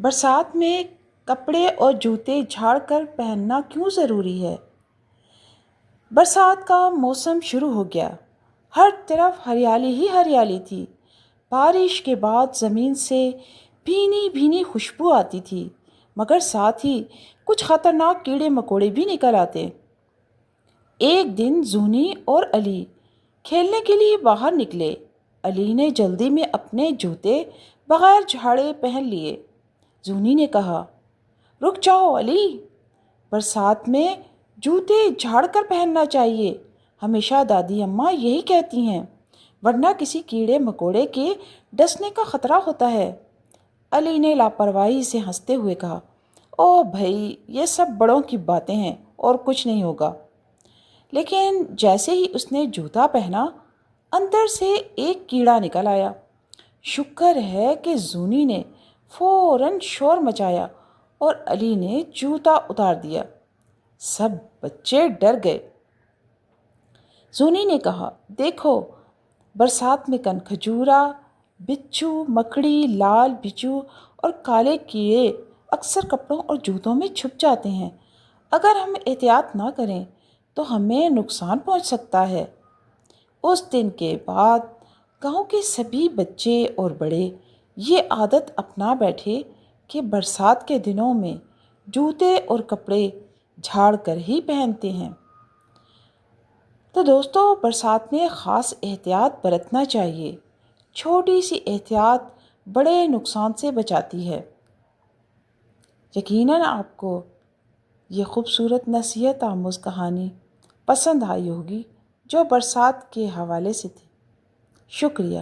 برسات میں کپڑے اور جوتے جھاڑ کر پہننا کیوں ضروری ہے؟ برسات کا موسم شروع ہو گیا۔ ہر طرف ہریالی ہی ہریالی تھی۔ بارش کے بعد زمین سے بھینی بھینی خوشبو آتی تھی، مگر ساتھ ہی کچھ خطرناک کیڑے مکوڑے بھی نکل آتے۔ ایک دن زونی اور علی کھیلنے کے لیے باہر نکلے۔ علی نے جلدی میں اپنے جوتے بغیر جھاڑے پہن لیے۔ زونی نے کہا، رک جاؤ علی، برسات میں جوتے جھاڑ کر پہننا چاہیے، ہمیشہ دادی اماں یہی کہتی ہیں، ورنہ کسی کیڑے مکوڑے کے ڈسنے کا خطرہ ہوتا ہے۔ علی نے لاپرواہی سے ہنستے ہوئے کہا، او بھائی، یہ سب بڑوں کی باتیں ہیں اور کچھ نہیں ہوگا۔ لیکن جیسے ہی اس نے جوتا پہنا، اندر سے ایک کیڑا نکل آیا۔ شکر ہے کہ زونی نے فوراً شور مچایا اور علی نے جوتا اتار دیا۔ سب بچے ڈر گئے۔ زونی نے کہا، دیکھو، برسات میں کنکھجورا، بچھو، مکڑی، لال بچھو اور کالے کیڑے اکثر کپڑوں اور جوتوں میں چھپ جاتے ہیں۔ اگر ہم احتیاط نہ کریں تو ہمیں نقصان پہنچ سکتا ہے۔ اس دن کے بعد گاؤں کے سبھی بچے اور بڑے یہ عادت اپنا بیٹھے کہ برسات کے دنوں میں جوتے اور کپڑے جھاڑ کر ہی پہنتے ہیں۔ تو دوستو، برسات میں خاص احتیاط برتنا چاہیے۔ چھوٹی سی احتیاط بڑے نقصان سے بچاتی ہے۔ یقیناً آپ کو یہ خوبصورت نصیحت آموز کہانی پسند آئی ہوگی جو برسات کے حوالے سے تھی۔ شکریہ۔